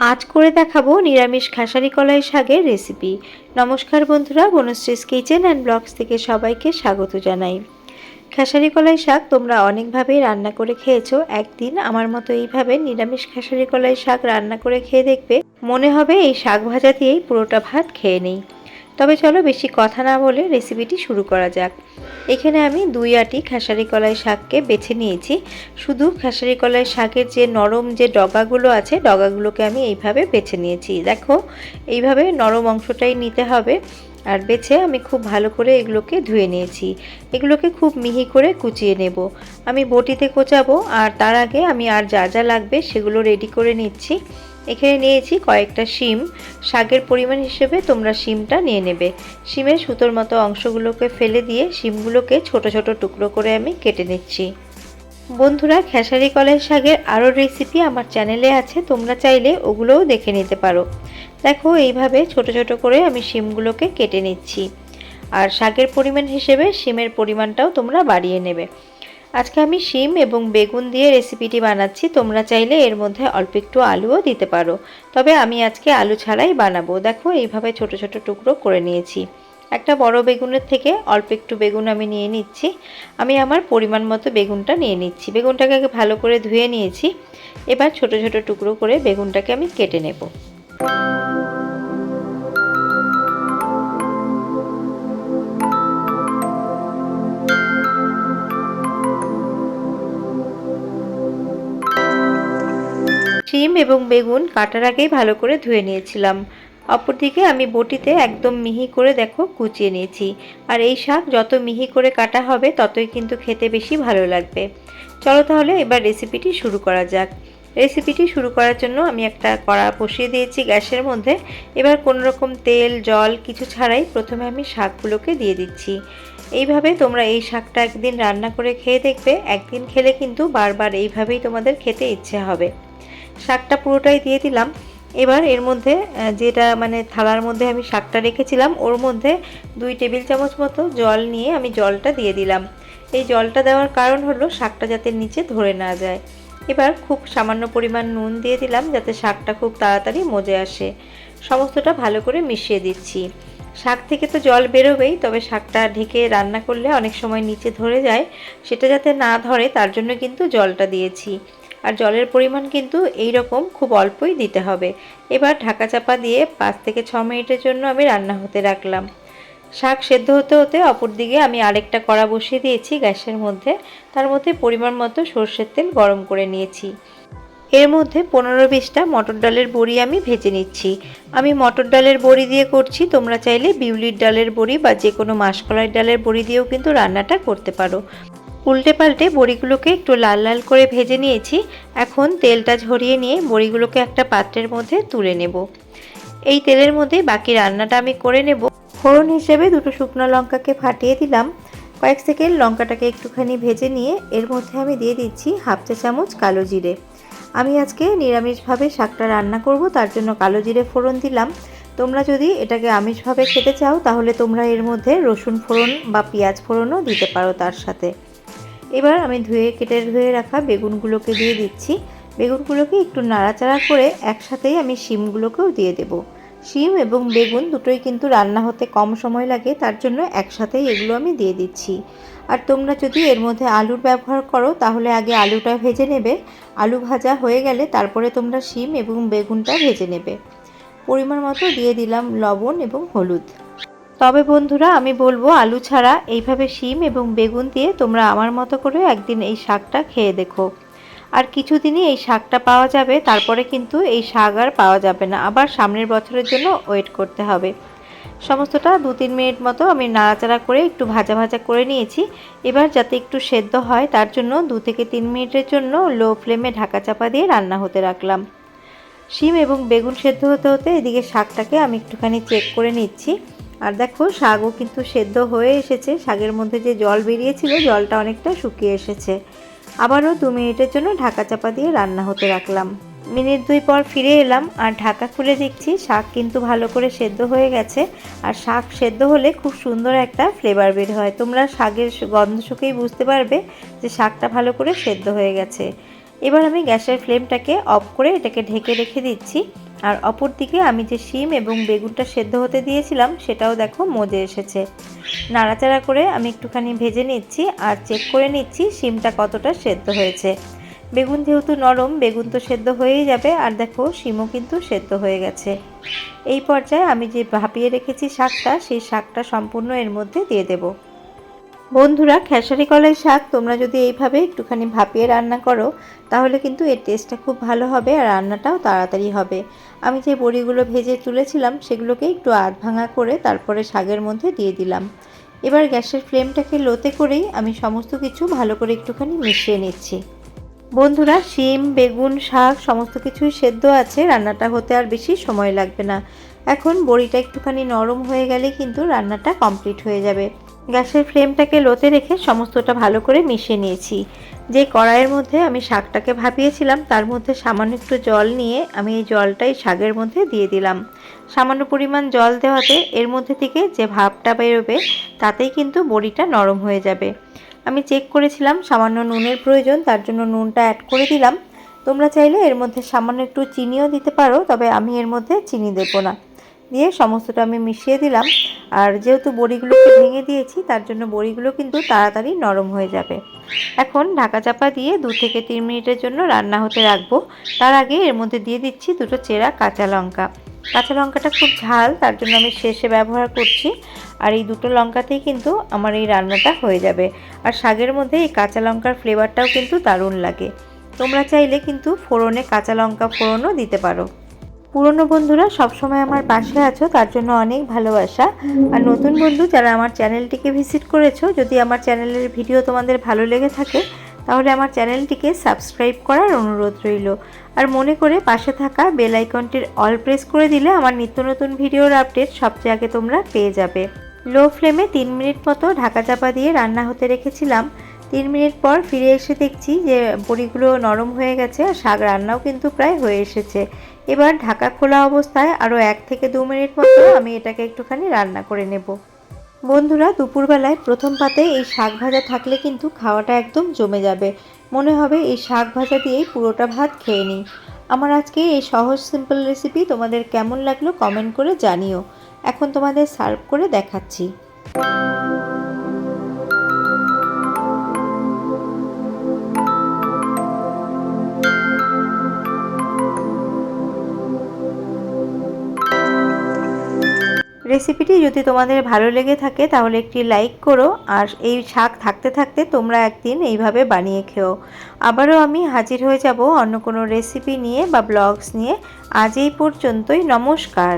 আজ করে দেখাবো নিরামিষ খেসারি কলাই শাকের রেসিপি। নমস্কার বন্ধুরা, বনশ্রীস কিচেন অ্যান্ড ব্লগস থেকে সবাইকে স্বাগত জানাই। খেসারি কলাই শাক তোমরা অনেকভাবেই রান্না করে খেয়েছো। একদিন আমার মতো এইভাবে নিরামিষ খেসারি কলাই শাক রান্না করে খেয়ে দেখবে, মনে হবে এই শাক ভাজা দিয়েই পুরোটা ভাত খেয়ে নেই। তবে চলো বেশি কথা না বলে রেসিপিটি শুরু করা যাক। এখানে আমি 2 আঁটি খেসারি কলাই শাককে বেছে নিয়েছি। শুধু খেসারি কলাই শাকের যে নরম যে ডগাগুলো আছে, ডগাগুলোকে আমি এইভাবে বেছে নিয়েছি। দেখো, এইভাবে নরম অংশটাই নিতে হবে। আর বেছে আমি খুব ভালো করে এগুলোকে ধুয়ে নিয়েছি। এগুলোকে খুব মিহি করে কুচিয়ে নেব। আমি বটিতে কোচাবো, আর তার আগে আমি আর যা যা লাগবে সেগুলো রেডি করে নিচ্ছি। এখানে নিয়েছি কয়েকটা শিম। শাকের পরিমাণ হিসেবে তোমরা শিমটা নিয়ে নেবে। শিমের সুতোর মতো অংশগুলোকে ফেলে দিয়ে শিমগুলোকে ছোট ছোট টুকরো করে আমি কেটে নিচ্ছি। বন্ধুরা, খেসারি কলাই শাকের আরও রেসিপি আমার চ্যানেলে আছে, তোমরা চাইলে ওগুলোও দেখে নিতে পারো। দেখো, এইভাবে ছোট ছোট করে আমি শিমগুলোকে কেটে নিচ্ছি। আর শাকের পরিমাণ হিসেবে শিমের পরিমাণটাও তোমরা বাড়িয়ে নেবে। আজকে আমি শিম এবং বেগুন দিয়ে রেসিপিটি বানাচ্ছি। তোমরা চাইলে এর মধ্যে অল্প একটু আলুও দিতে পারো, তবে আমি আজকে আলু ছাড়াই বানাবো। দেখো, এইভাবে ছোট ছোট টুকরো করে নিয়েছি। একটা বড় বেগুনের থেকে অল্প একটু বেগুন আমি নিয়ে নিচ্ছি। আমি আমার পরিমাণ মতো বেগুনটা নিয়ে নিচ্ছি। বেগুনটাকে আগে ভালো করে ধুয়ে নিয়েছি। এবার ছোট ছোট টুকরো করে বেগুনটাকে আমি কেটে নেব। শিম এবং বেগুন কাটার আগেই ভালো করে ধুয়ে নিয়েছিলাম। অপরদিকে আমি বটিতে একদম মিহি করে দেখো কুচিয়ে নিয়েছি। আর এই শাক যত মিহি করে কাটা হবে ততই কিন্তু খেতে বেশি ভালো লাগবে। চলো তাহলে এবার রেসিপিটি শুরু করা যাক। রেসিপিটি শুরু করার জন্য আমি একটা কড়া বসিয়ে দিয়েছি গ্যাসের মধ্যে। এবার কোনো রকম তেল জল কিছু ছাড়াই প্রথমে আমি শাকগুলোকে দিয়ে দিচ্ছি। এইভাবে তোমরা এই শাকটা একদিন রান্না করে খেয়ে দেখবে, একদিন খেলে কিন্তু বারবার এইভাবেই তোমাদের খেতে ইচ্ছে হবে। শাকটা পুরোটাই দিয়ে দিলাম। এবার এর মধ্যে যেটা থালার মধ্যে আমি শাকটা রেখেছিলাম, ওর মধ্যে 2 টেবিল চামচ মতো জল নিয়ে আমি জলটা দিয়ে দিলাম। এই জলটা দেওয়ার কারণ হলো শাকটা যাতে নিচে ধরে না যায়। এবার খুব সামান্য পরিমাণ নুন দিয়ে দিলাম, যাতে শাকটা খুব তাড়াতাড়ি মজে আসে। সমস্তটা ভালো করে মিশিয়ে দিচ্ছি। শাক থেকে তো জল বেরোবেই, তবে শাকটা ঢেকে রান্না করলে অনেক সময় নিচে ধরে যায়। সেটা যাতে না ধরে তার জন্য কিন্তু জলটা দিয়েছি। আর জলের পরিমাণ কিন্তু এই রকম খুব অল্পই দিতে হবে। এবার ঢাকা চাপা দিয়ে 5 থেকে 6 মিনিটের জন্য আমি রান্না হতে রাখলাম। শাক সেদ্ধ হতে হতে অপরদিকে আমি আরেকটা কড়া বসিয়ে দিয়েছি গ্যাসের মধ্যে। তার মধ্যে পরিমাণ মতো সর্ষের তেল গরম করে নিয়েছি। এর মধ্যে 15-20টা মটর ডালের বড়ি আমি ভেজে নিচ্ছি। আমি মটর ডালের বড়ি দিয়ে করছি, তোমরা চাইলে বিউলির ডালের বড়ি বা যে কোনো মাসকলাই ডালের বড়ি দিয়েও কিন্তু রান্নাটা করতে পারো। উল্টে পাল্টে বড়িগুলোকে একটু লাল লাল করে ভেজে নিয়েছি। এখন তেলটা ঝরিয়ে নিয়ে বড়িগুলোকে একটা পাত্রের মধ্যে তুলে নেব। এই তেলের মধ্যে বাকি রান্নাটা আমি করে নেব। ফোড়ন হিসেবে 2টো শুকনো লঙ্কাকে ফাটিয়ে দিলাম। কয়েক সেকেন্ড লঙ্কাটাকে একটুখানি ভেজে নিয়ে এর মধ্যে আমি দিয়ে দিচ্ছি হাফ চা চামচ কালো জিরে। আমি আজকে নিরামিষভাবে শাকটা রান্না করব, তার জন্য কালো জিরে ফোড়ন দিলাম। তোমরা যদি এটাকে আমিষভাবে খেতে চাও তাহলে তোমরা এর মধ্যে রসুন ফোড়ন বা পেঁয়াজ ফোড়নও দিতে পারো তার সাথে। এবার আমি কেটে ধুয়ে রাখা বেগুনগুলোকে দিয়ে দিচ্ছি। বেগুনগুলোকে একটু নাড়াচাড়া করে একসাথেই আমি শিমগুলোকেও দিয়ে দেব। শিম এবং বেগুন দুটোই কিন্তু রান্না হতে কম সময় লাগে, তার জন্য একসাথেই এগুলো আমি দিয়ে দিচ্ছি। আর তোমরা যদি এর মধ্যে আলুর ব্যবহার করো তাহলে আগে আলুটা ভেজে নেবে। আলু ভাজা হয়ে গেলে তারপরে তোমরা শিম এবং বেগুনটা ভেজে নেবে। পরিমাণ মতো দিয়ে দিলাম লবণ এবং হলুদ। তবে বন্ধুরা, আমি বলবো আলু ছাড়া এইভাবে শিম এবং বেগুন দিয়ে তোমরা আমার মতো করে একদিন এই শাকটা খেয়ে দেখো। আর কিছুদিনই এই শাকটা পাওয়া যাবে, তারপরে কিন্তু এই শাক আর পাওয়া যাবে না। আবার সামনের বছরের জন্য ওয়েট করতে হবে। সমস্তটা 2-3 মিনিট মতো আমি নাড়াচাড়া করে একটু ভাজা ভাজা করে নিয়েছি। এবার যাতে একটু সেদ্ধ হয় তার জন্য 2 থেকে 3 মিনিটের জন্য লো ফ্লেমে ঢাকা চাপা দিয়ে রান্না হতে রাখলাম। শিম এবং বেগুন সেদ্ধ হতে হতে এদিকে শাকটাকে আমি একটুখানি চেক করে নিচ্ছি। আর দেখো, শাকও কিন্তু সেদ্ধ হয়ে এসেছে। শাকের মধ্যে যে জল বেরিয়েছিল জলটা অনেকটা শুকিয়ে এসেছে। আবারও 2 মিনিটের জন্য ঢাকা চাপা দিয়ে রান্না হতে রাখলাম। মিনিট 2 পর ফিরে এলাম, আর ঢাকা খুলে দেখছি শাক কিন্তু ভালো করে সেদ্ধ হয়ে গেছে। আর শাক সেদ্ধ হলে খুব সুন্দর একটা ফ্লেভার বের হয়। তোমরা শাকের গন্ধ শুকেই বুঝতে পারবে যে শাকটা ভালো করে সেদ্ধ হয়ে গেছে। এবার আমি গ্যাসের ফ্লেমটাকে অফ করে এটাকে ঢেকে রেখে দিচ্ছি। আর অপর দিকে আমি যে শিম এবং বেগুনটা সেদ্ধ হতে দিয়েছিলাম সেটাও দেখো মজে এসেছে। নাড়াচাড়া করে আমি একটুখানি ভেজে নিচ্ছি আর চেক করে নিচ্ছি শিমটা কতটা সেদ্ধ হয়েছে। বেগুন যেহেতু নরম, বেগুন তো সেদ্ধ হয়েই যাবে, আর দেখো শিমও কিন্তু সেদ্ধ হয়ে গেছে। এই পর্যায়ে আমি যে ভাপিয়ে রেখেছি শাকটা, সেই শাকটা সম্পূর্ণ এর মধ্যে দিয়ে দেব। বন্ধুরা, খেসারি কলাই শাক তোমরা যদি এইভাবে একটুখানি ভাপিয়ে রান্না করো তাহলে কিন্তু এর টেস্টটা খুব ভালো হবে আর রান্নাটাও তাড়াতাড়ি হবে। আমি যে বড়িগুলো ভেজে তুলেছিলাম সেগুলোকে একটু আধ ভাঙা করে তারপরে শাকের মধ্যে দিয়ে দিলাম। এবার গ্যাসের ফ্লেমটাকে লোতে করেই আমি সমস্ত কিছু ভালো করে একটুখানি মিশিয়ে নিচ্ছি। বন্ধুরা, শিম, বেগুন, শাক সমস্ত কিছুই সেদ্ধ আছে, রান্নাটা হতে আর বেশি সময় লাগবে না। এখন বড়িটা একটুখানি নরম হয়ে গেলে কিন্তু রান্নাটা কমপ্লিট হয়ে যাবে। গ্যাসের ফ্লেমটাকে লোতে রেখে সমস্তটা ভালো করে মিশিয়ে নিয়েছি। যে কড়াইয়ের মধ্যে আমি শাকটাকে ভাপিয়েছিলাম তার মধ্যে সামান্য একটু জল নিয়ে আমি এই জলটাই শাকের মধ্যে দিয়ে দিলাম। সামান্য পরিমাণ জল দেওয়াতে এর মধ্যে থেকে যে ভাপটা বেরোবে তাতেই কিন্তু বড়িটা নরম হয়ে যাবে। আমি চেক করেছিলাম সামান্য নুনের প্রয়োজন, তার জন্য নুনটা অ্যাড করে দিলাম। তোমরা চাইলে এর মধ্যে সামান্য একটু চিনিও দিতে পারো, তবে আমি এর মধ্যে চিনি দেবো না। দিয়ে সমস্তটা আমি মিশিয়ে দিলাম। আর যেহেতু বড়িগুলোকে ভেঙে দিয়েছি তার জন্য বড়িগুলো কিন্তু তাড়াতাড়ি নরম হয়ে যাবে। এখন ঢাকা চাপা দিয়ে 2 থেকে 3 মিনিটের জন্য রান্না হতে রাখবো। তার আগে এর মধ্যে দিয়ে দিচ্ছি 2টো চেরা কাঁচা লঙ্কা। কাঁচা লঙ্কাটা খুব ঝাল, তার জন্য আমি শেষে ব্যবহার করছি। আর এই 2টো লঙ্কাতেই কিন্তু আমার এই রান্নাটা হয়ে যাবে। আর শাকের মধ্যে এই কাঁচা লঙ্কার ফ্লেভারটাও কিন্তু দারুণ লাগে। তোমরা চাইলে কিন্তু ফোড়নে কাঁচা লঙ্কা ফোড়নও দিতে পারো। পুরনো বন্ধুরা সবসময় আমার পাশে আছো, তার জন্য অনেক ভালোবাসা। আর নতুন বন্ধু যারা আমার চ্যানেলটিকে ভিজিট করেছো, যদি আমার চ্যানেলের ভিডিও তোমাদের ভালো লেগে থাকে তাহলে আমার চ্যানেলটিকে সাবস্ক্রাইব করার অনুরোধ রইল। আর মনে করে পাশে থাকা বেল আইকনটির অল প্রেস করে দিলে আমার নিত্য নতুন ভিডিওর আপডেট সবচেয়ে আগে তোমরা পেয়ে যাবে। লো ফ্লেমে 3 মিনিট মতো ঢাকা চাপা দিয়ে রান্না হতে রেখেছিলাম। 3 মিনিট পর ফিরে এসে দেখছি যে বড়িগুলো নরম হয়ে গেছে আর শাক রান্নাও কিন্তু প্রায় হয়ে এসেছে। এবার ঢাকা খোলা অবস্থায় আরও 1 থেকে 2 মিনিট মতো আমি এটাকে একটুখানি রান্না করে নেব। বন্ধুরা, দুপুরবেলায় প্রথম পাতে এই শাক ভাজা থাকলে কিন্তু খাওয়াটা একদম জমে যাবে। মনে হবে এই শাক ভাজা দিয়েই পুরোটা ভাত খেয়ে নিই। আমার আজকে এই সহজ সিম্পল রেসিপি তোমাদের কেমন লাগলো কমেন্ট করে জানিও। এখন তোমাদের সার্ভ করে দেখাচ্ছি। রেসিপিটি যদি তোমাদের ভালো লেগে থাকে তাহলে একটি লাইক করো। আর এই শাক থাকতে থাকতে তোমরা একদিন এইভাবে বানিয়ে খেও। আবারও আমি হাজির হয়ে যাব অন্য কোনো রেসিপি নিয়ে বা ব্লগস নিয়ে। আজ এই পর্যন্তই, নমস্কার।